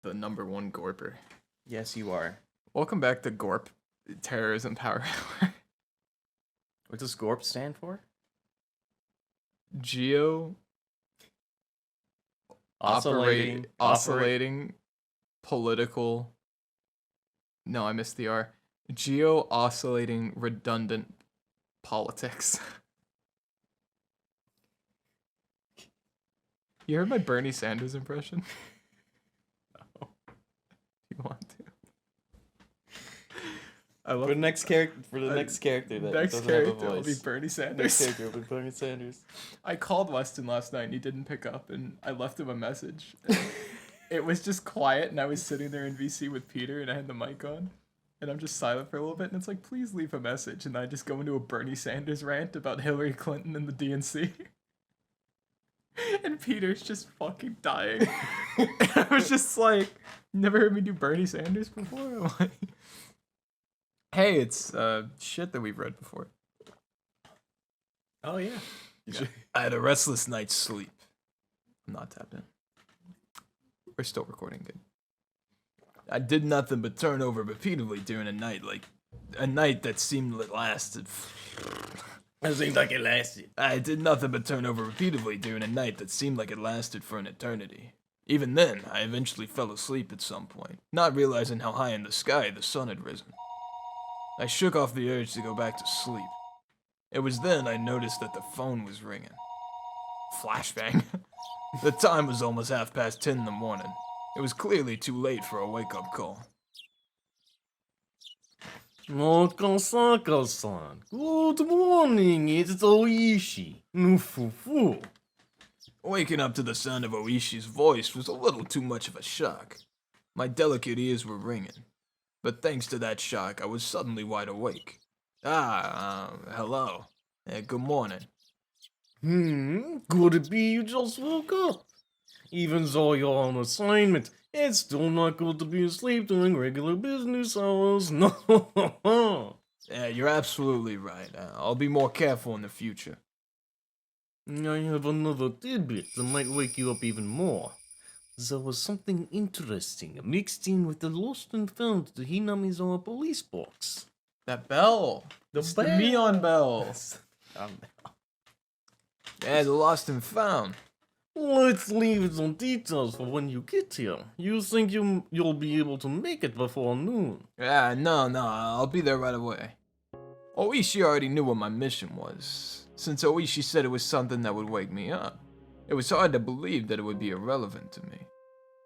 the #1 Gorper. Yes, you are. Welcome back to Gorp, Terrorism Power Hour. What does GORP stand for? Geo oscillating political. No, I missed the R. Geo oscillating redundant politics. You heard my Bernie Sanders impression? No. You want to? I love For the next character, that next doesn't character have a will be voice. Bernie Next Sanders. character will be Bernie Sanders. I called Weston last night and he didn't pick up, and I left him a message. It was just quiet, and I was sitting there in VC with Peter, and I had the mic on, and I'm just silent for a little bit, and it's like, please leave a message, and I just go into a Bernie Sanders rant about Hillary Clinton and the DNC. And Peter's just fucking dying. And I was just like, never heard me do Bernie Sanders before? I'm like, hey, it's shit that we've read before. Oh yeah. I had a restless night's sleep. I'm not tapped in. We're still recording good. I did nothing but turn over repeatedly during a night that seemed to last. It seemed like it lasted. I did nothing but turn over repeatedly during a night that seemed like it lasted for an eternity. Even then, I eventually fell asleep at some point, not realizing how high in the sky the sun had risen. I shook off the urge to go back to sleep. It was then I noticed that the phone was ringing. Flashbang. The time was almost 10:30 in the morning. It was clearly too late for a wake-up call. Okasaka-san, good morning, it's Ooishi. Nufufu. Waking up to the sound of Ooishi's voice was a little too much of a shock. My delicate ears were ringing. But thanks to that shock, I was suddenly wide awake. Hello. Good morning. Could it be you just woke up? Even though you're on assignment, it's still not good to be asleep during regular business hours. No. Yeah, you're absolutely right. I'll be more careful in the future. I have another tidbit that might wake you up even more. There was something interesting mixed in with the lost and found at the Hinamizawa police box. That bell. The The neon bell. Yeah, the lost and found. Let's leave some details for when you get here. You think you'll be able to make it before noon? Yeah, no, I'll be there right away. Ooishi already knew what my mission was, since Ooishi said it was something that would wake me up. It was hard to believe that it would be irrelevant to me.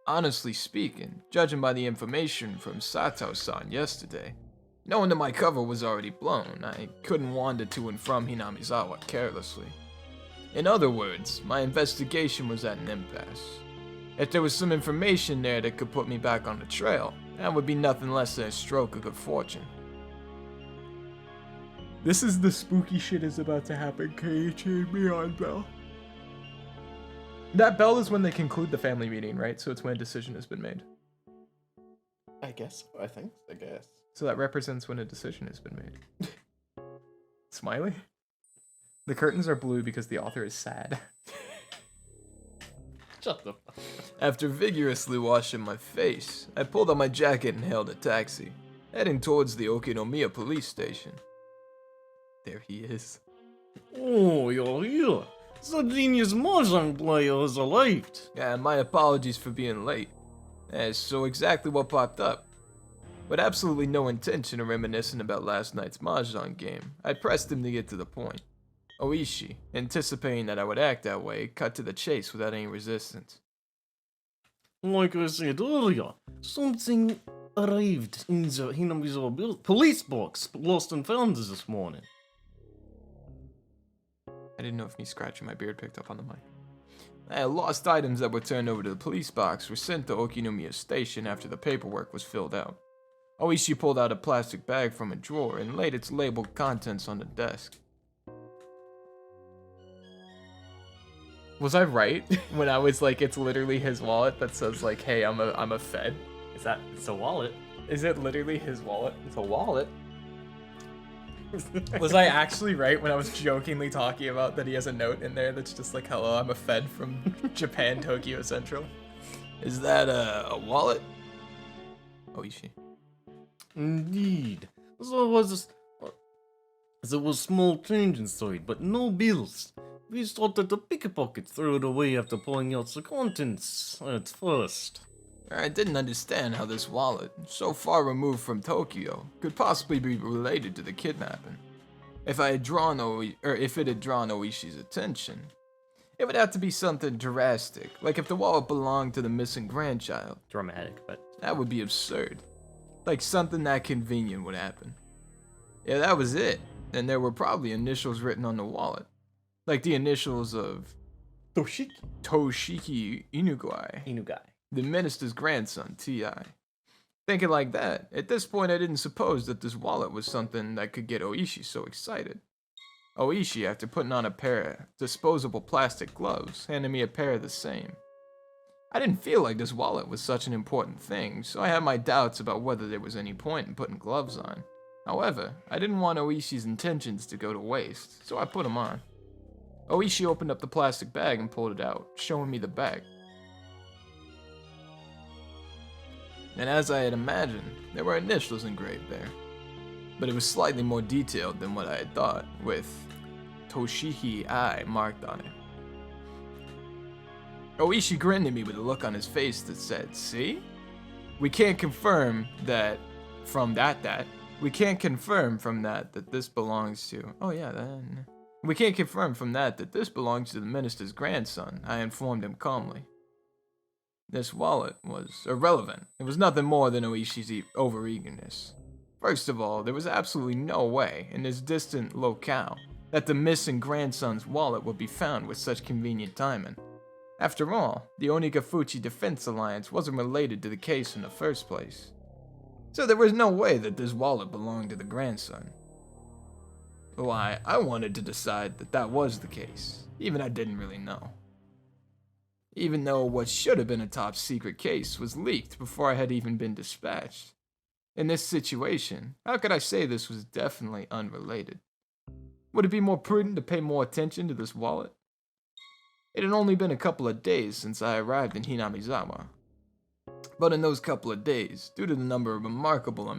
Honestly speaking, judging by the information from Sato-san yesterday, knowing that my cover was already blown, I couldn't wander to and from Hinamizawa carelessly. In other words, my investigation was at an impasse. If there was some information there that could put me back on the trail, that would be nothing less than a stroke of good fortune. This is the spooky shit is about to happen, Keiichi Neon Bell. That bell is when they conclude the family meeting, right? So it's when a decision has been made. I guess. I guess. So that represents when a decision has been made. Smiley? The curtains are blue because the author is sad. Shut the fuck up. After vigorously washing my face, I pulled on my jacket and hailed a taxi, heading towards the Okinomiya police station. There he is. Oh, you're here. The genius Mahjong player has arrived. Yeah, my apologies for being late. So exactly what popped up. With absolutely no intention of reminiscing about last night's Mahjong game, I pressed him to get to the point. Ooishi, anticipating that I would act that way, cut to the chase without any resistance. Like I said earlier, something arrived in the Hinamizawa police box, lost and found this morning. I didn't know if me scratching my beard picked up on the mic. Lost items that were turned over to the police box were sent to Okinomiya Station after the paperwork was filled out. Ooishi pulled out a plastic bag from a drawer and laid its labeled contents on the desk. Was I right when I was like, it's literally his wallet that says like, hey, I'm a Fed? It's a wallet. Is it literally his wallet? It's a wallet. Was I actually right when I was jokingly talking about that he has a note in there that's just like, hello, I'm a Fed from Japan, Tokyo Central? Is that a wallet? Ooishi. Indeed. There was small change inside, but no bills. We thought that the pickpocket threw it away after pulling out the contents at first. I didn't understand how this wallet, so far removed from Tokyo, could possibly be related to the kidnapping. If it had drawn Ooishi's attention, it would have to be something drastic, like if the wallet belonged to the missing grandchild. Dramatic, but That would be absurd. Like something that convenient would happen. Yeah, that was it. And there were probably initials written on the wallet. Like the initials of Toshiki Inugai, the minister's grandson, T.I. Thinking like that, at this point I didn't suppose that this wallet was something that could get Ooishi so excited. Ooishi, after putting on a pair of disposable plastic gloves, handed me a pair of the same. I didn't feel like this wallet was such an important thing, so I had my doubts about whether there was any point in putting gloves on. However, I didn't want Ooishi's intentions to go to waste, so I put them on. Ooishi opened up the plastic bag and pulled it out, showing me the bag. And as I had imagined, there were initials engraved there. But it was slightly more detailed than what I had thought, with Toshiki I marked on it. Ooishi grinned at me with a look on his face that said, "See? We can't confirm that from that we can't confirm from that this belongs to." Oh yeah, then. "We can't confirm from that this belongs to the minister's grandson," I informed him calmly. This wallet was irrelevant. It was nothing more than Ooishi's overeagerness. First of all, there was absolutely no way, in this distant locale, that the missing grandson's wallet would be found with such convenient timing. After all, the Onikafuchi Defense Alliance wasn't related to the case in the first place. So there was no way that this wallet belonged to the grandson. Why, I wanted to decide that that was the case, even I didn't really know. Even though what should have been a top secret case was leaked before I had even been dispatched. In this situation, how could I say this was definitely unrelated? Would it be more prudent to pay more attention to this wallet? It had only been a couple of days since I arrived in Hinamizawa. But in those couple of days, due to the number of remarkable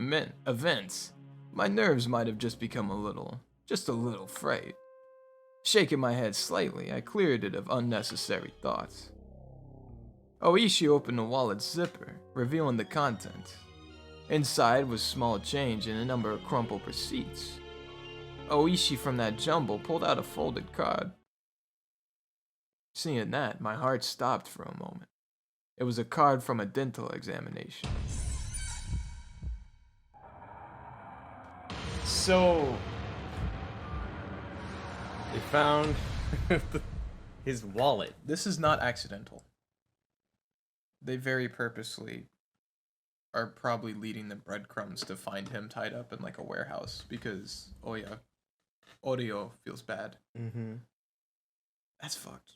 events, my nerves might have just become a little frayed. Shaking my head slightly, I cleared it of unnecessary thoughts. Ooishi opened the wallet's zipper, revealing the contents. Inside was small change and a number of crumpled receipts. Ooishi from that jumble pulled out a folded card. Seeing that, my heart stopped for a moment. It was a card from a dental examination. So they found his wallet. This is not accidental. They very purposely are probably leading the breadcrumbs to find him tied up in like a warehouse because, oh yeah, Oreo feels bad. Mm-hmm. That's fucked.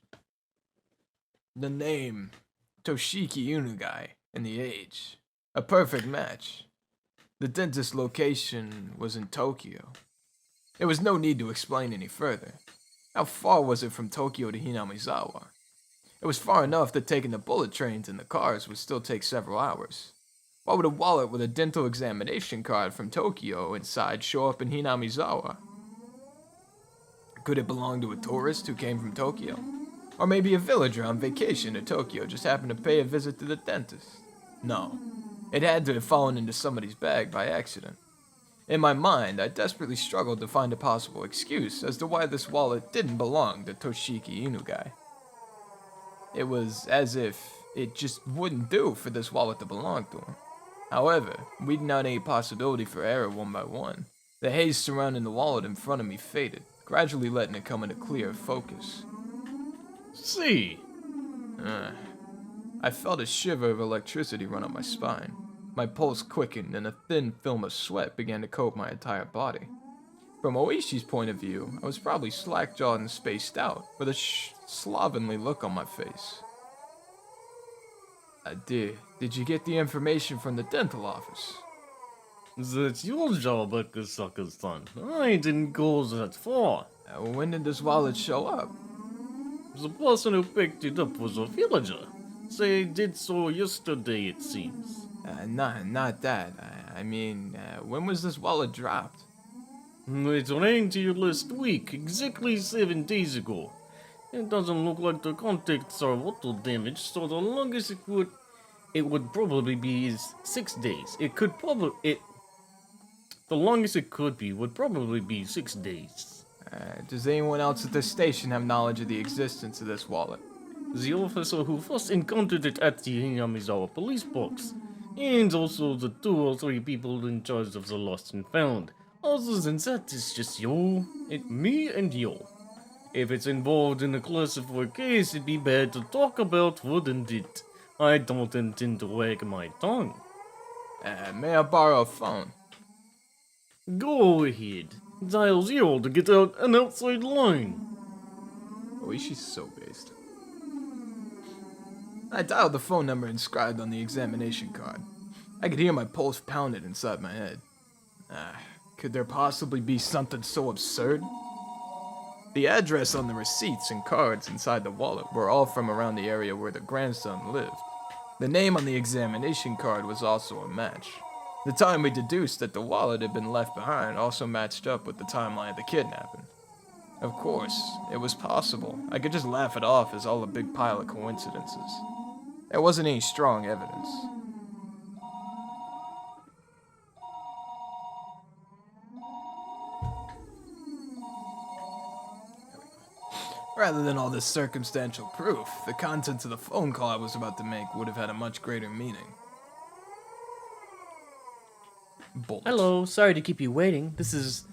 The name, Toshiki Inugai, and the age, a perfect match. The dentist location was in Tokyo. There was no need to explain any further. How far was it from Tokyo to Hinamizawa? It was far enough that taking the bullet trains and the cars would still take several hours. Why would a wallet with a dental examination card from Tokyo inside show up in Hinamizawa? Could it belong to a tourist who came from Tokyo? Or maybe a villager on vacation to Tokyo just happened to pay a visit to the dentist? No, it had to have fallen into somebody's bag by accident. In my mind, I desperately struggled to find a possible excuse as to why this wallet didn't belong to Toshiki Inugai. It was as if it just wouldn't do for this wallet to belong to him. However, weeding out any possibility for error one by one, the haze surrounding the wallet in front of me faded, gradually letting it come into clear focus. See. I felt a shiver of electricity run up my spine. My pulse quickened and a thin film of sweat began to coat my entire body. From Ooishi's point of view, I was probably slack-jawed and spaced out, with a slovenly look on my face. Did you get the information from the dental office? That's your job, Akasaka-san. I didn't go that far. When did this wallet show up? The person who picked it up was a villager. They did so yesterday, it seems. Not that. I mean, when was this wallet dropped? It rained here last week, exactly 7 days ago. It doesn't look like the contacts are water damaged, so the longest it would probably be is 6 days. The longest it could be would probably be 6 days. Does anyone else at this station have knowledge of the existence of this wallet? The officer who first encountered it at the Hinamizawa police box, and also the 2 or 3 people in charge of the lost and found. Other than that, it's just me and you. If it's involved in a classified case, it'd be bad to talk about, wouldn't it? I don't intend to wag my tongue. May I borrow a phone? Go ahead. Dial 0 to get out an outside line. Ooishi's so based. I dialed the phone number inscribed on the examination card. I could hear my pulse pounded inside my head. Could there possibly be something so absurd? The address on the receipts and cards inside the wallet were all from around the area where the grandson lived. The name on the examination card was also a match. The time we deduced that the wallet had been left behind also matched up with the timeline of the kidnapping. Of course, it was possible. I could just laugh it off as all a big pile of coincidences. There wasn't any strong evidence. Rather than all this circumstantial proof, the contents of the phone call I was about to make would have had a much greater meaning. Bullet. Hello, sorry to keep you waiting. This is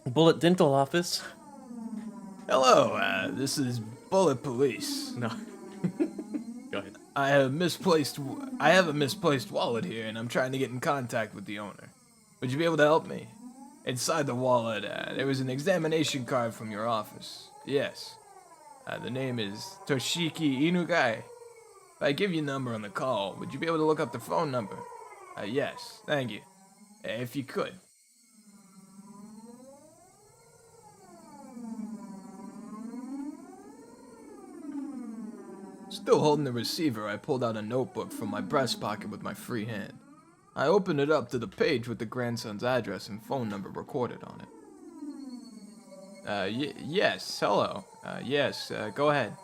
Bullet Dental Office. Hello, this is Bullet Police. No. Go ahead. I have a misplaced wallet here, and I'm trying to get in contact with the owner. Would you be able to help me? Inside the wallet, there was an examination card from your office. Yes. The name is Toshiki Inugai. If I give you a number on the call, would you be able to look up the phone number? Yes, thank you. If you could. Still holding the receiver, I pulled out a notebook from my breast pocket with my free hand. I opened it up to the page with the grandson's address and phone number recorded on it. Yes, hello. Go ahead.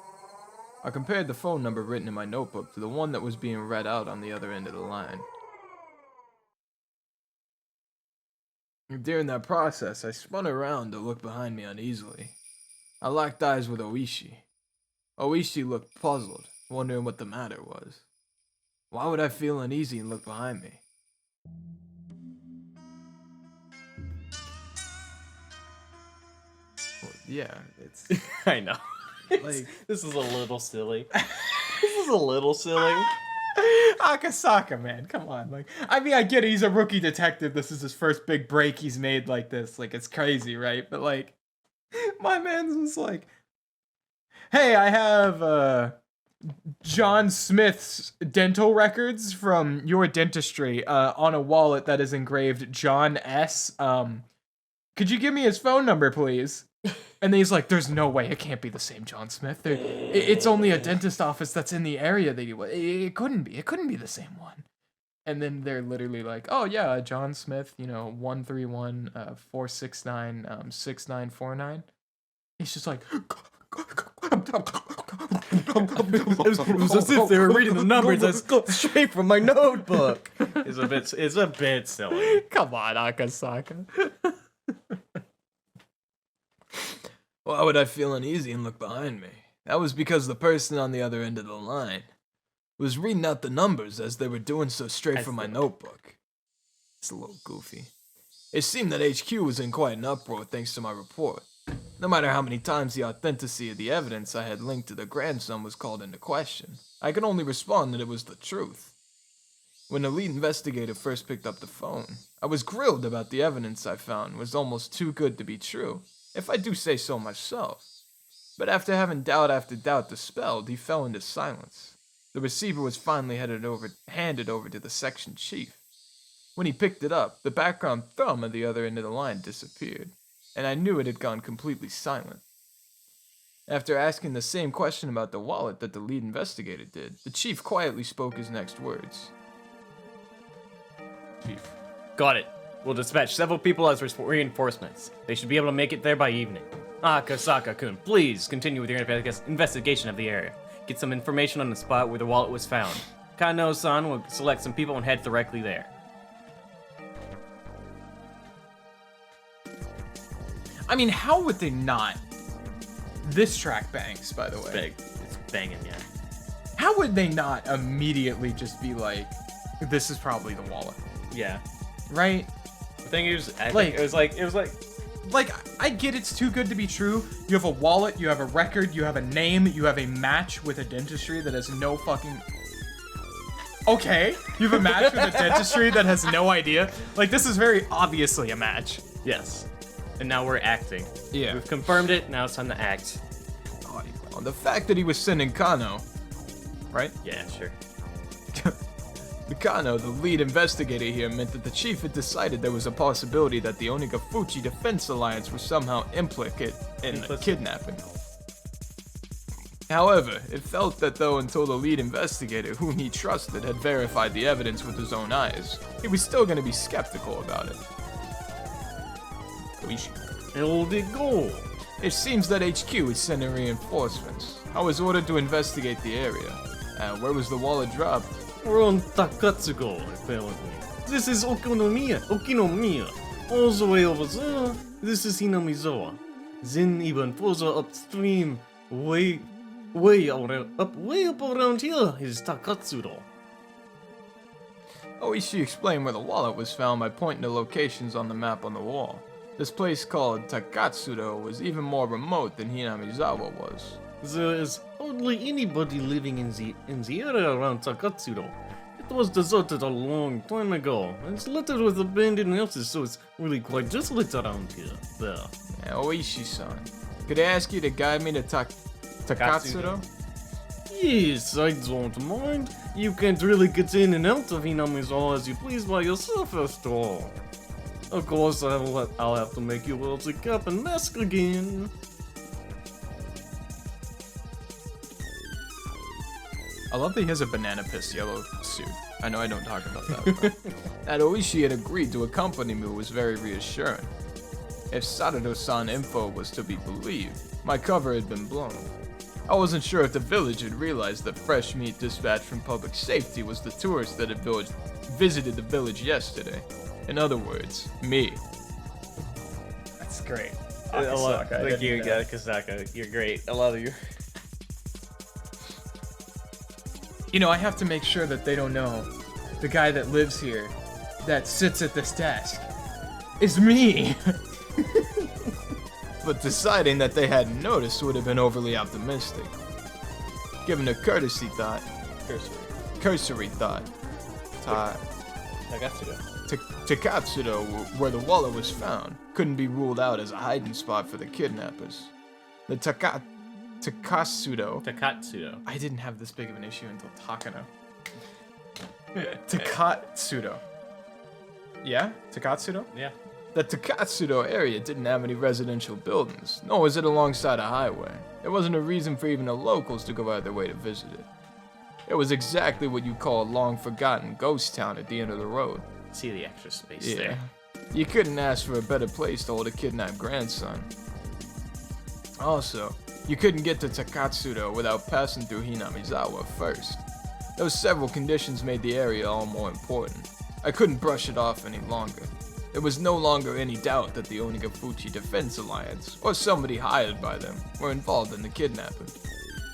I compared the phone number written in my notebook to the one that was being read out on the other end of the line. During that process, I spun around to look behind me uneasily. I locked eyes with Ooishi. Ooishi looked puzzled, wondering what the matter was. Why would I feel uneasy and look behind me? Well, yeah, it's I know. like This is a little silly. Akasaka, man, come on. Like, I mean, I get it. He's a rookie detective. This is his first big break he's made like this. Like, it's crazy, right? But like, my man's was like, "Hey, I have John Smith's dental records from your dentistry on a wallet that is engraved John S. Could you give me his phone number, please?" And then he's like, "There's no way. It can't be the same John Smith. It's only a dentist office that's in the area that it couldn't be. It couldn't be the same one." And then they're literally like, "Oh yeah, John Smith, 131 469 6949." It's just like It was as if they were reading the numbers straight from my notebook. It's a bit silly. Come on, Akasaka. Why would I feel uneasy and look behind me? That was because the person on the other end of the line was reading out the numbers as they were doing so straight from my notebook. It's a little goofy. It seemed that HQ was in quite an uproar thanks to my report. No matter how many times the authenticity of the evidence I had linked to the grandson was called into question, I could only respond that it was the truth. When the lead investigator first picked up the phone, I was grilled about the evidence I found was almost too good to be true, if I do say so myself. But after having doubt after doubt dispelled, he fell into silence. The receiver was finally handed over to the section chief. When he picked it up, the background thumb at the other end of the line disappeared, and I knew it had gone completely silent. After asking the same question about the wallet that the lead investigator did, the chief quietly spoke his next words. Chief. Got it. We'll dispatch several people as reinforcements. They should be able to make it there by evening. Akasaka-kun, please continue with your investigation of the area. Get some information on the spot where the wallet was found. Kano-san will select some people and head directly there. I mean, how would they not? This track bangs, by the way. It's banging, yeah. How would they not immediately just be like, this is probably the wallet, Yeah. right? The thing is, I Like- think it was like, Like, I get it's too good to be true. You have a wallet, you have a record, you have a name, you have a match with a dentistry that has no fucking... Okay, you have a match with a dentistry that has no idea. Like, this is very obviously a match. yes. And now we're acting. Yeah. We've confirmed it, now it's time to act. On the fact that he was sending Kano, right? Yeah, sure. The Kano, the lead investigator here, meant that the chief had decided there was a possibility that the Onigafuchi Defense Alliance was somehow implicate in the kidnapping. However, it felt that though until the lead investigator, whom he trusted, had verified the evidence with his own eyes, he was still going to be skeptical about it. Ooishi. Hold go. It seems that HQ is sending reinforcements. I was ordered to investigate the area. Where was the wallet dropped? We're on Takatsugo, apparently. This is Okinomiya. All the way over there, this is Hinamizawa. Then even further upstream, way up around here is Takatsuro. Ooishi explained where the wallet was found by pointing to locations on the map on the wall. This place called Takatsuro was even more remote than Hinamizawa was. There is hardly anybody living in the area around Takatsuro. It was deserted a long time ago. It's littered with abandoned houses, so it's really quite desolate around here. There. Ooishi-san, could I ask you to guide me to Takatsuro? Yes, I don't mind. You can't really get in and out of Hinamizawa as you please by yourself after all. Of course, I'll have to make you wear the cap and mask again. I love that he has a banana piss yellow suit. I know I don't talk about that, but that Ooishi had agreed to accompany me was very reassuring. If Sarado-san info was to be believed, my cover had been blown. I wasn't sure if the village had realized that fresh meat dispatched from public safety was the tourist that had visited the village yesterday. In other words, me. That's great. I love Akasaka, I Thank didn't you, know. Kasaka. You're great. I love you. You know, I have to make sure that they don't know the guy that lives here, that sits at this desk, is me. But deciding that they hadn't noticed would have been overly optimistic. Given a cursory thought, Takatsuro, where the wallet was found, couldn't be ruled out as a hiding spot for the kidnappers. The Takatsuro. Takatsudo. I didn't have this big of an issue until Takano. Takatsudo. Yeah? Takatsudo? Yeah. The Takatsuro area didn't have any residential buildings, nor was it alongside a highway. There wasn't a reason for even the locals to go out of their way to visit it. It was exactly what you call a long-forgotten ghost town at the end of the road. See the extra space there. You couldn't ask for a better place to hold a kidnapped grandson. Also, you couldn't get to Takatsuro without passing through Hinamizawa first. Those several conditions made the area all more important. I couldn't brush it off any longer. There was no longer any doubt that the Onigafuchi Defense Alliance, or somebody hired by them, were involved in the kidnapping.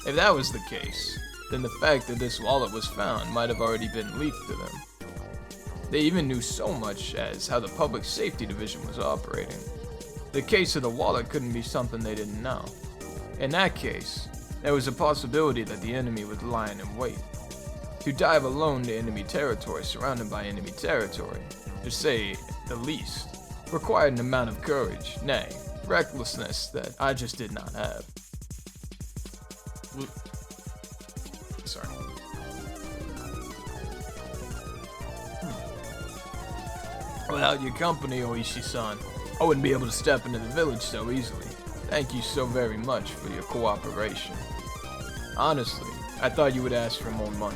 If that was the case, then the fact that this wallet was found might have already been leaked to them. They even knew so much as how the Public Safety Division was operating. The case of the wallet couldn't be something they didn't know. In that case, there was a possibility that the enemy was lying in wait. To dive alone to enemy territory surrounded by enemy territory, to say the least, required an amount of courage, nay, recklessness that I just did not have. Sorry. Without your company, Ooishi-san, I wouldn't be able to step into the village so easily. Thank you so very much for your cooperation. Honestly, I thought you would ask for more money.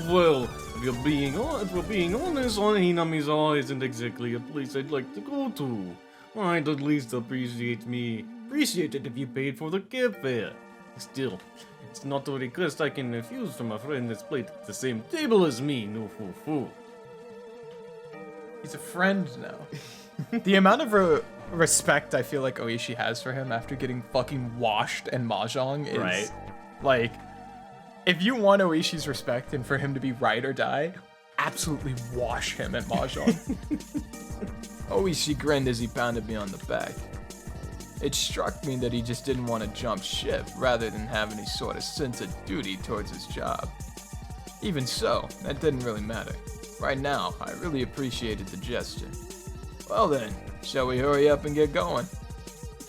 Well, if we're being honest, Hinamizawa isn't exactly a place I'd like to go to. I'd at least appreciate it if you paid for the cab fare. Still, it's not a request I can refuse from a friend that's played at the same table as me, no foo. He's a friend now. The amount of respect I feel like Ooishi has for him after getting fucking washed in Mahjong is Right. like, if you want Oishi's respect and for him to be ride or die, absolutely wash him at Mahjong. Ooishi grinned as he pounded me on the back. It struck me that he just didn't want to jump ship rather than have any sort of sense of duty towards his job. Even so, that didn't really matter. Right now, I really appreciated the gesture. Well then, shall we hurry up and get going?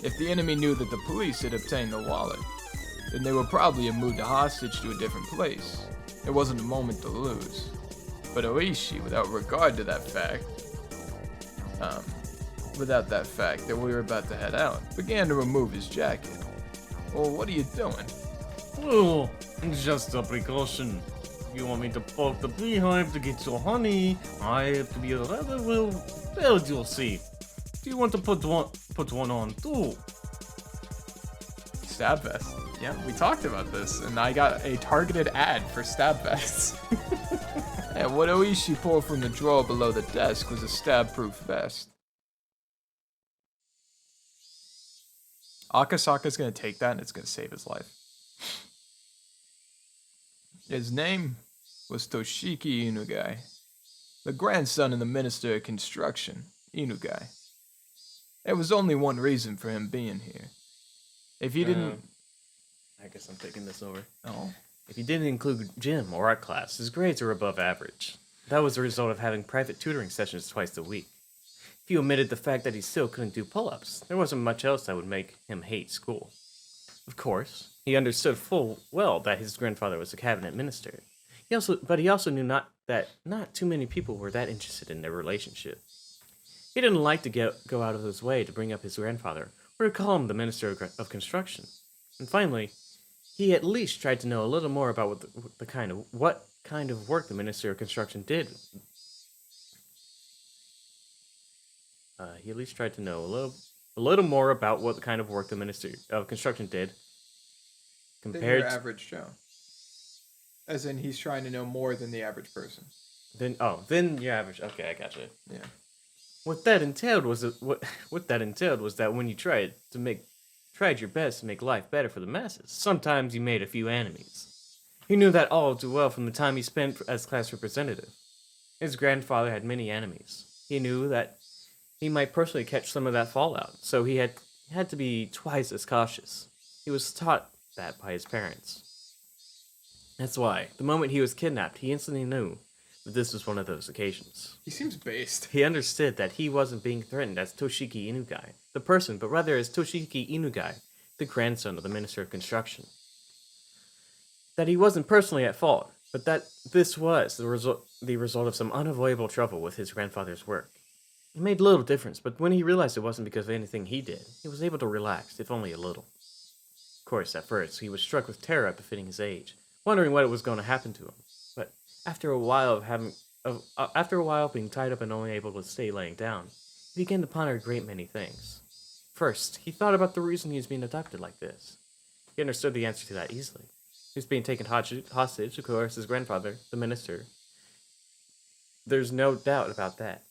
If the enemy knew that the police had obtained the wallet, then they would probably have moved the hostage to a different place. It wasn't a moment to lose. But Ooishi, without regard to that fact, that we were about to head out, began to remove his jacket. Well, what are you doing? Well, just a precaution. If you want me to poke the beehive to get your honey, I have to be rather well prepared, you'll see. Do you want to put one on too? Stab vest. Yeah, we talked about this, and I got a targeted ad for stab vests. And what Ooishi pulled from the drawer below the desk was a stab-proof vest. Akasaka's gonna take that and it's gonna save his life. His name was Toshiki Inugai, the grandson of the Minister of Construction, Inugai. There was only one reason for him being here. If he didn't... I guess I'm taking this over. Oh. If he didn't include gym or art class, his grades were above average. That was a result of having private tutoring sessions twice a week. If you omitted the fact that he still couldn't do pull-ups, there wasn't much else that would make him hate school. Of course, he understood full well that his grandfather was a cabinet minister. He also knew that not too many people were that interested in their relationship. He didn't like to go out of his way to bring up his grandfather or to call him the Minister of Construction. And finally, he at least tried to know a little more about what kind of work the Minister of Construction did. He at least tried to know a little more about what kind of work the Minister of Construction did Than compared your average Joe. As in, he's trying to know more than the average person. Then your average. Okay, I gotcha. Yeah. What that entailed was that when you tried your best to make life better for the masses, sometimes you made a few enemies. He knew that all too well from the time he spent as class representative. His grandfather had many enemies. He knew that he might personally catch some of that fallout, so he had to be twice as cautious. He was taught that by his parents. That's why, the moment he was kidnapped, he instantly knew that this was one of those occasions. He seems based. He understood that he wasn't being threatened as Toshiki Inugai, the person, but rather as Toshiki Inugai, the grandson of the Minister of Construction. That he wasn't personally at fault, but that this was the result of some unavoidable trouble with his grandfather's work. It made little difference, but when he realized it wasn't because of anything he did, he was able to relax, if only a little. Of course, at first, he was struck with terror at befitting his age, wondering what was going to happen to him. But after a while of being tied up and only able to stay laying down, he began to ponder a great many things. First, he thought about the reason he was being abducted like this. He understood the answer to that easily. He was being taken hostage, of course, his grandfather, the minister. There's no doubt about that.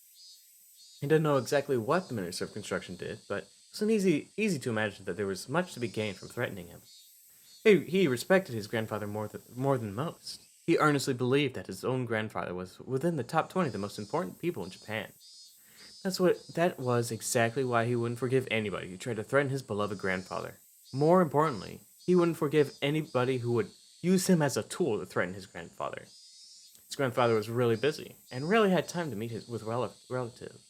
He didn't know exactly what the Minister of Construction did, but it was easy to imagine that there was much to be gained from threatening him. He respected his grandfather more than most. He earnestly believed that his own grandfather was within the top 20 of the most important people in Japan. That was exactly why he wouldn't forgive anybody who tried to threaten his beloved grandfather. More importantly, he wouldn't forgive anybody who would use him as a tool to threaten his grandfather. His grandfather was really busy and rarely had time to meet with relatives.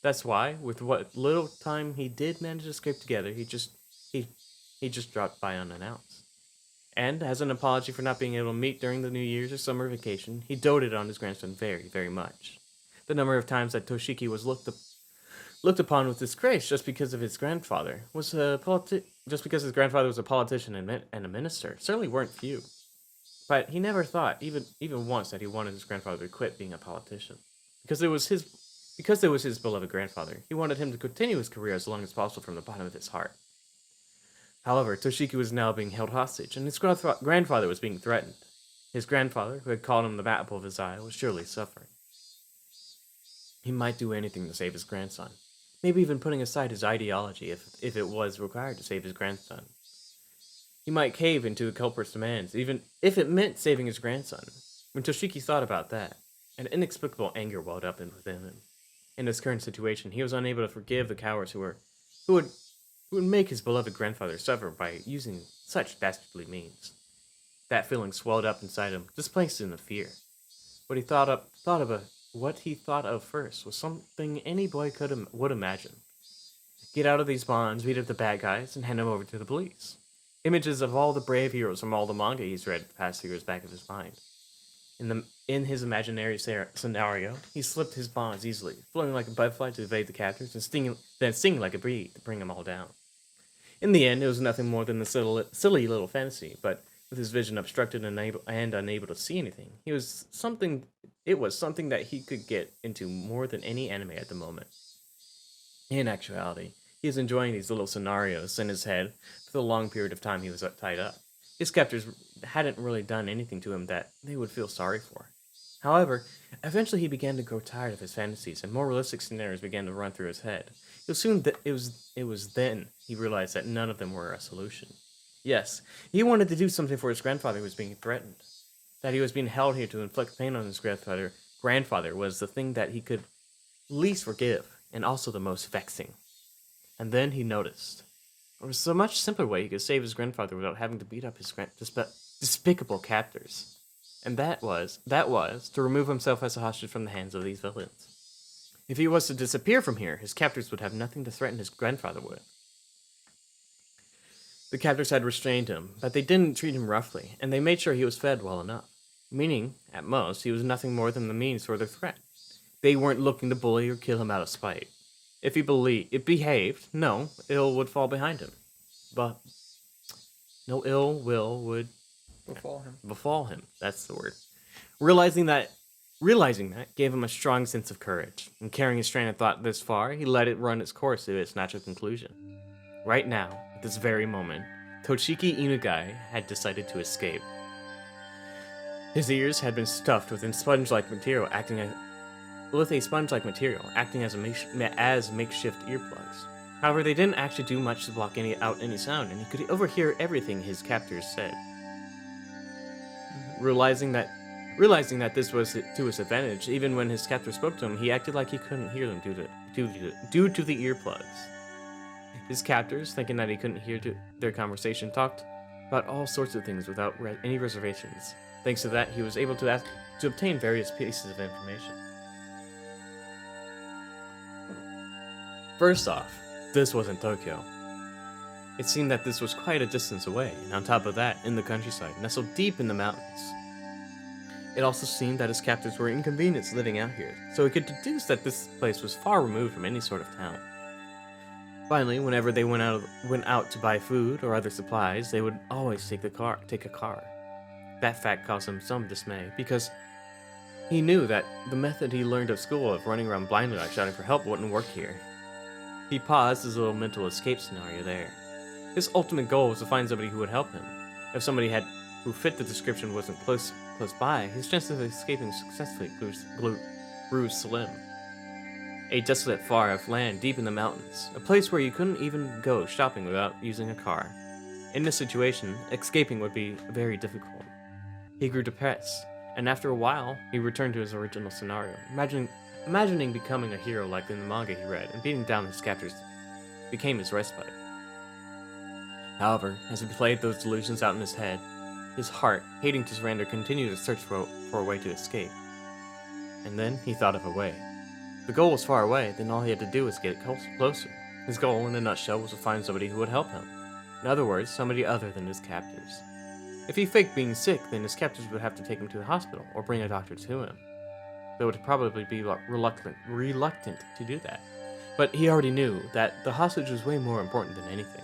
That's why, with what little time he did manage to scrape together, he just dropped by unannounced. And, as an apology for not being able to meet during the New Year's or summer vacation, he doted on his grandson very, very much. The number of times that Toshiki was looked looked upon with disgrace just because his grandfather was a politician and a minister. Certainly weren't few. But he never thought, even once, that he wanted his grandfather to quit being a politician. Because it was his beloved grandfather. He wanted him to continue his career as long as possible from the bottom of his heart. However, Toshiki was now being held hostage, and his grandfather was being threatened. His grandfather, who had called him the apple of his eye, was surely suffering. He might do anything to save his grandson, maybe even putting aside his ideology if it was required to save his grandson. He might cave into the culprit's demands, even if it meant saving his grandson. When Toshiki thought about that, an inexplicable anger welled up within him. In his current situation, he was unable to forgive the cowards who would make his beloved grandfather suffer by using such dastardly means. That feeling swelled up inside him, displaced into fear. What he thought of first was something any boy would imagine. Get out of these bonds, beat up the bad guys, and hand them over to the police. Images of all the brave heroes from all the manga he's read passed through his back of his mind. In his imaginary scenario, he slipped his bonds easily, floating like a butterfly to evade the captors, and stinging like a bee to bring them all down. In the end, it was nothing more than a silly little fantasy, but with his vision obstructed and unable to see anything, it was something that he could get into more than any anime at the moment. In actuality, he is enjoying these little scenarios in his head for the long period of time he was tied up. His captors hadn't really done anything to him that they would feel sorry for. However, eventually he began to grow tired of his fantasies, and more realistic scenarios began to run through his head. It was then he realized that none of them were a solution. Yes, he wanted to do something for his grandfather who was being threatened. That he was being held here to inflict pain on his grandfather was the thing that he could least forgive, and also the most vexing. And then he noticed. There was a much simpler way he could save his grandfather without having to beat up his despicable captors. And that was to remove himself as a hostage from the hands of these villains. If he was to disappear from here, his captors would have nothing to threaten his grandfather with. The captors had restrained him, but they didn't treat him roughly, and they made sure he was fed well enough. Meaning, at most, he was nothing more than the means for their threat. They weren't looking to bully or kill him out of spite. If he behaved, no ill would fall behind him. But no ill will would befall him. That's the word. Realizing that gave him a strong sense of courage. And carrying his train of thought this far, he let it run its course to its natural conclusion. Right now, at this very moment, Toshiki Inugai had decided to escape. His ears had been stuffed with a sponge-like material acting as makeshift earplugs. However, they didn't actually do much to block out any sound, and he could overhear everything his captors said. Realizing that this was to his advantage, even when his captor spoke to him, he acted like he couldn't hear them due to the earplugs. His captors, thinking that he couldn't hear their conversation, talked about all sorts of things without any reservations. Thanks to that, he was able to obtain various pieces of information. First off, this wasn't Tokyo. It seemed that this was quite a distance away, and on top of that, in the countryside, nestled deep in the mountains. It also seemed that his captors were inconvenienced living out here, so he could deduce that this place was far removed from any sort of town. Finally, whenever they went out to buy food or other supplies, they would always take a car. That fact caused him some dismay, because he knew that the method he learned at school of running around blindly like shouting for help wouldn't work here. He paused his little mental escape scenario there. His ultimate goal was to find somebody who would help him. If somebody who fit the description wasn't close by, his chances of escaping successfully grew slim. A desolate far-off land deep in the mountains, a place where you couldn't even go shopping without using a car. In this situation, escaping would be very difficult. He grew depressed, and after a while, he returned to his original scenario, imagining becoming a hero like in the manga he read, and beating down his captors became his respite. However, as he played those delusions out in his head, his heart, hating to surrender, continued to search for a way to escape. And then he thought of a way. The goal was far away, then all he had to do was get closer. His goal, in a nutshell, was to find somebody who would help him. In other words, somebody other than his captors. If he faked being sick, then his captors would have to take him to the hospital or bring a doctor to him. They would probably be reluctant to do that. But he already knew that the hostage was way more important than anything.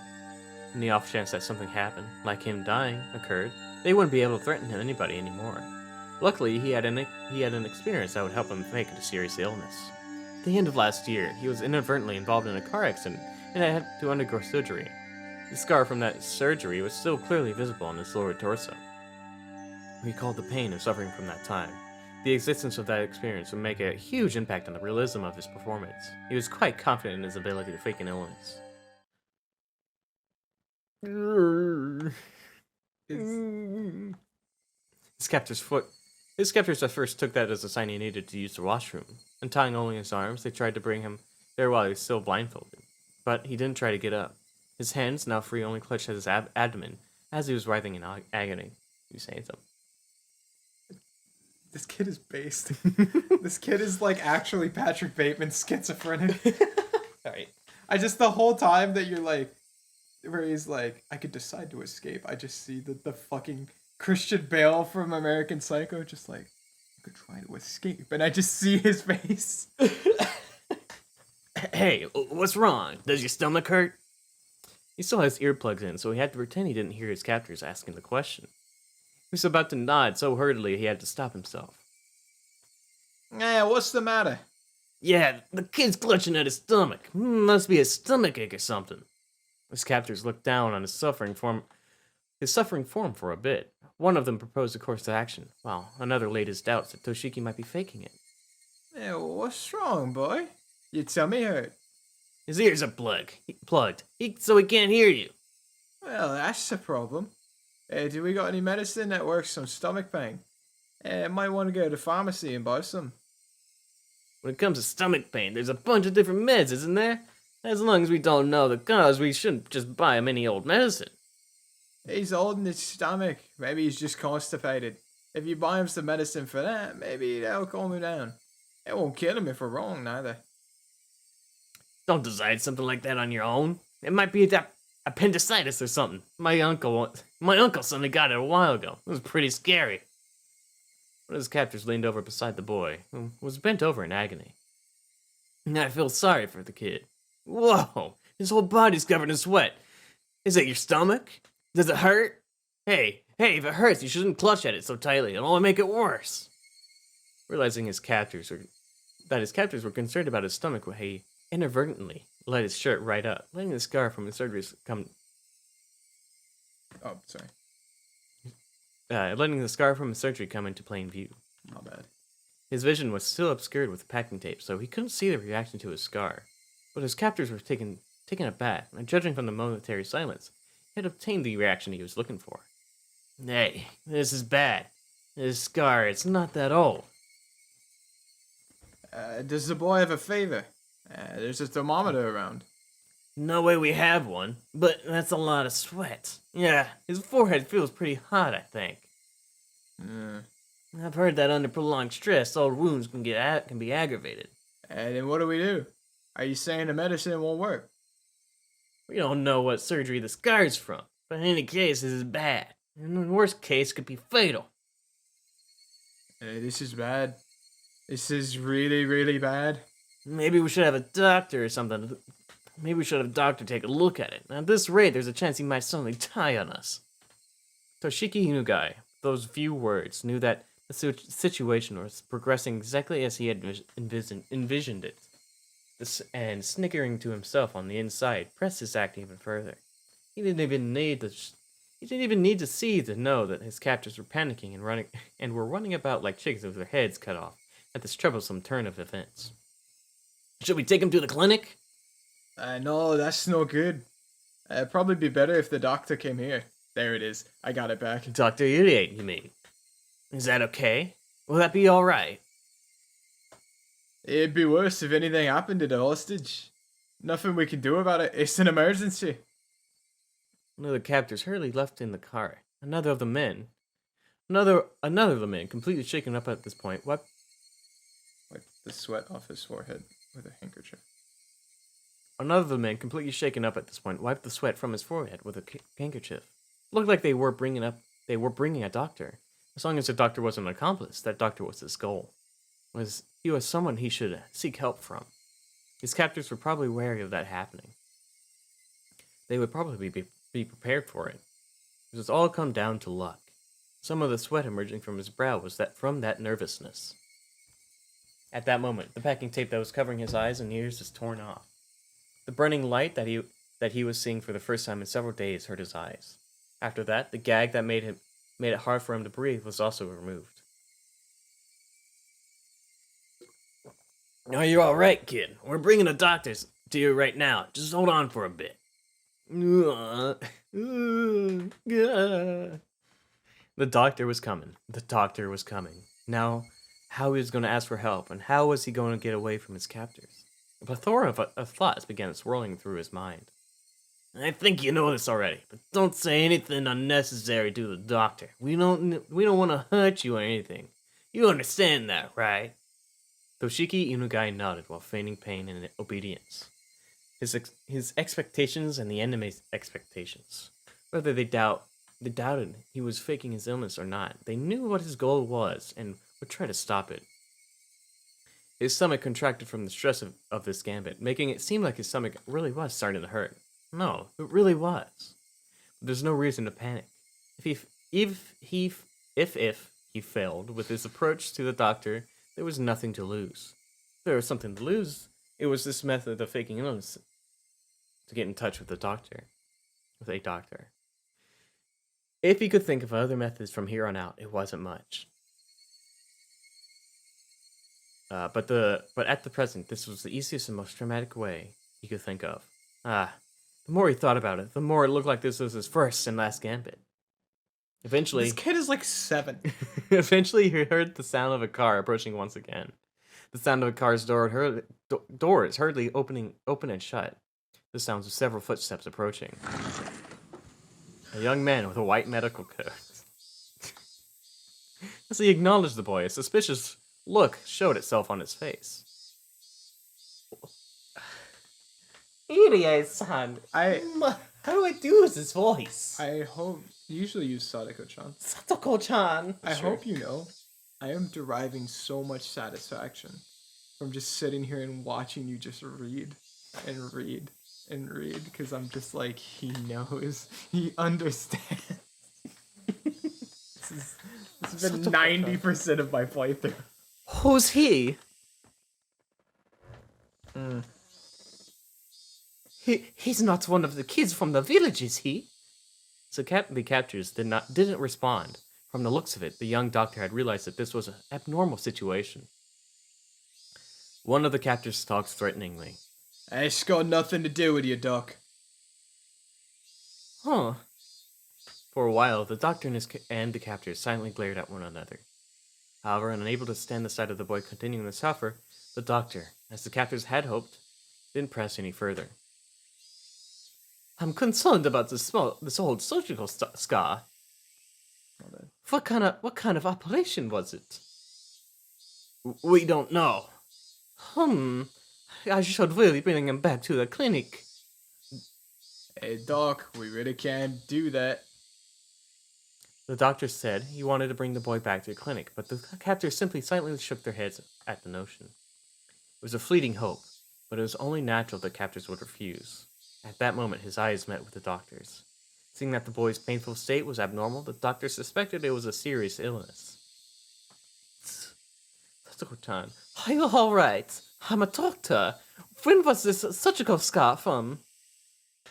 In the off chance that something happened, like him dying, occurred, they wouldn't be able to threaten anybody anymore. Luckily, he had an experience that would help him fake a serious illness. At the end of last year, he was inadvertently involved in a car accident and had to undergo surgery. The scar from that surgery was still clearly visible on his lower torso. He recalled the pain and suffering from that time. The existence of that experience would make a huge impact on the realism of his performance. He was quite confident in his ability to fake an illness. His captors at first took that as a sign he needed to use the washroom. Untying only his arms, they tried to bring him there while he was still blindfolded. But he didn't try to get up. His hands, now free, only clutched at his abdomen as he was writhing in agony. You saying something? This kid is based. This kid is like actually Patrick Bateman schizophrenic. Alright. The whole time that you're like, where he's like, I could decide to escape, I just see the fucking Christian Bale from American Psycho just like, I could try to escape. And I just see his face. Hey, what's wrong? Does your stomach hurt? He still has earplugs in, so he had to pretend he didn't hear his captors asking the question. He was about to nod so hurriedly he had to stop himself. Yeah, what's the matter? Yeah, the kid's clutching at his stomach. Must be a stomachache or something. His captors looked down on his suffering form for a bit. One of them proposed a course of action, while another laid his doubts that Toshiki might be faking it. Yeah, what's wrong, boy? Your tummy hurt. His ears are plugged, so he can't hear you. Well, that's a problem. Do we got any medicine that works on stomach pain? Might want to go to the pharmacy and buy some. When it comes to stomach pain, there's a bunch of different meds, isn't there? As long as we don't know the cause, we shouldn't just buy him any old medicine. He's old in his stomach. Maybe he's just constipated. If you buy him some medicine for that, maybe that'll calm him down. It won't kill him if we're wrong, neither. Don't decide something like that on your own. It might be appendicitis or something. My uncle suddenly got it a while ago. It was pretty scary. One of his captors leaned over beside the boy, who was bent over in agony. I feel sorry for the kid. Whoa, his whole body's covered in sweat. Is it your stomach? Does it hurt? Hey, if it hurts, you shouldn't clutch at it so tightly. It'll only make it worse. Realizing his captors were concerned about his stomach, he inadvertently let his shirt right up, letting the scar from his surgery come. Oh, sorry. Letting the scar from his surgery come into plain view. Not bad. His vision was still obscured with packing tape, so he couldn't see the reaction to his scar. But his captors were taken aback, and judging from the momentary silence, he had obtained the reaction he was looking for. Hey, this is bad. This scar, it's not that old. Does the boy have a fever? There's a thermometer around. No way we have one, but that's a lot of sweat. Yeah, his forehead feels pretty hot, I think. I've heard that under prolonged stress, old wounds can be aggravated. And then what do we do? Are you saying the medicine won't work? We don't know what surgery the scar's from, but in any case, this is bad. And in the worst case, could be fatal. This is bad. This is really, really bad. Maybe we should have a doctor or something. Maybe we should have a doctor take a look at it. At this rate, there's a chance he might suddenly die on us. Toshiki Hinugai, those few words, knew that the situation was progressing exactly as he had envisioned it. And snickering to himself on the inside, pressed his act even further. He didn't even need to see to know that his captors were panicking and were running about like chickens with their heads cut off at this troublesome turn of events. Should we take him to the clinic? No, that's no good. It'd probably be better if the doctor came here. There it is. I got it back. Dr. Idiot, you mean? Is that okay? Will that be alright? It'd be worse if anything happened to the hostage. Nothing we can do about it. It's an emergency. One of the captors hurriedly left in the car. Another of the men, completely shaken up at this point, wiped the sweat off his forehead with a handkerchief. Another of the men, completely shaken up at this point, wiped the sweat from his forehead with a handkerchief. Looked like they were bringing a doctor. As long as the doctor wasn't an accomplice, that doctor was his goal. He was someone he should seek help from. His captors were probably wary of that happening. They would probably be prepared for it. It was all come down to luck. Some of the sweat emerging from his brow was from that nervousness. At that moment, the packing tape that was covering his eyes and ears was torn off. The burning light that he was seeing for the first time in several days hurt his eyes. After that, the gag that made it hard for him to breathe was also removed. Are you all right, kid? We're bringing the doctors to you right now. Just hold on for a bit. The doctor was coming. The doctor was coming. Now, how he was going to ask for help, and how was he going to get away from his captors? A plethora of thoughts began swirling through his mind. I think you know this already, but don't say anything unnecessary to the doctor. We don't want to hurt you or anything. You understand that, right? Toshiki Inugai nodded while feigning pain and obedience. His expectations and the enemy's expectations. Whether they doubted he was faking his illness or not, they knew what his goal was and would try to stop it. His stomach contracted from the stress of this gambit, making it seem like his stomach really was starting to hurt. No, it really was. But there's no reason to panic. If he failed with his approach to the doctor, there was nothing to lose. If there was something to lose, it was this method of faking illness to get in touch with a doctor. If he could think of other methods from here on out, it wasn't much. But at the present, this was the easiest and most dramatic way he could think of. The more he thought about it, the more it looked like this was his first and last gambit. Eventually, This kid is like 7. Eventually, he heard the sound of a car approaching once again. The sound of a car's doors hurriedly open and shut. The sounds of several footsteps approaching. A young man with a white medical coat. As he acknowledged the boy, a suspicious look showed itself on his face. Irie-san, how do I do this voice? I hope you usually use Sadako-chan. Satoko-chan. I hope you know, I am deriving so much satisfaction from just sitting here and watching you just read and read and read, because I'm just like, he knows, he understands. This has been 90% of my playthrough. Who's he? He's not one of the kids from the village, is he? So the captors didn't respond. From the looks of it, the young doctor had realized that this was an abnormal situation. One of the captors talked threateningly. It's got nothing to do with you, Doc. Huh. For a while, the doctor and the captors silently glared at one another. However, unable to stand the sight of the boy continuing to suffer, the doctor, as the captors had hoped, didn't press any further. I'm concerned about this old surgical scar. What kind of operation was it? We don't know. I should really bring him back to the clinic. Hey, Doc, we really can't do that. The doctor said he wanted to bring the boy back to the clinic, but the captors simply silently shook their heads at the notion. It was a fleeting hope, but it was only natural that captors would refuse. At that moment, his eyes met with the doctor's. Seeing that the boy's painful state was abnormal, the doctor suspected it was a serious illness. Satoko-chan, are you all right? I'm a doctor. When was this surgical scar from?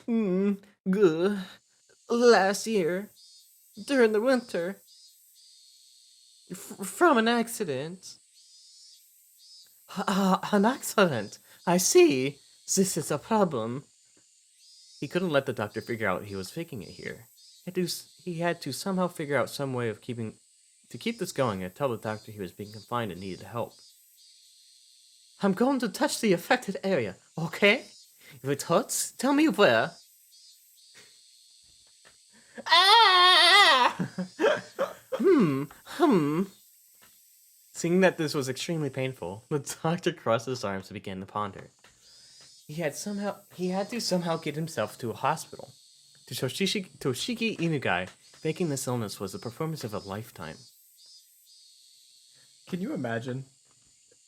Good. Last year. During the winter. From an accident. An accident? I see. This is a problem. He couldn't let the doctor figure out he was faking it here. He had to somehow figure out some way of keep this going and tell the doctor he was being confined and needed help. I'm going to touch the affected area, okay? If it hurts, tell me where. Ah! Seeing that this was extremely painful, the doctor crossed his arms and began to ponder. He had to somehow get himself to a hospital. To Toshiki Inugai, faking this illness was the performance of a lifetime. Can you imagine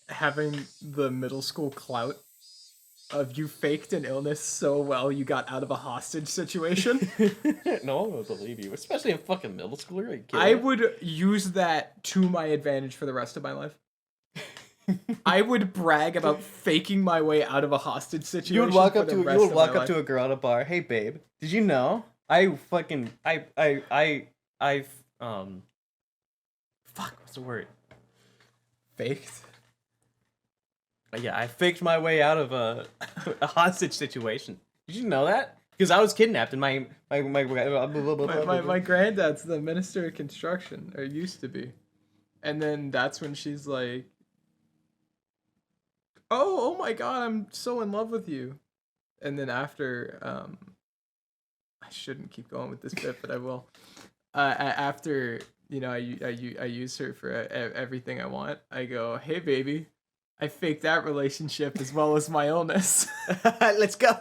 having the middle school clout of you faked an illness so well you got out of a hostage situation. No one would believe you, especially in fucking middle school. Are you kidding? I would use that to my advantage for the rest of my life. I would brag about faking my way out of a hostage situation. You would walk for up the to rest of my life. a girl at a bar. Hey, babe, did you know I fucking fuck, what's the word? Faked. Yeah, I faked my way out of a hostage situation. Did you know that? Because I was kidnapped and my granddad's the minister of construction, or used to be. And then that's when she's like, oh my god, I'm so in love with you. And then after, I shouldn't keep going with this bit, but I will. After, you know, I use her for everything I want, I go, hey baby, I faked that relationship as well as my illness. Let's go.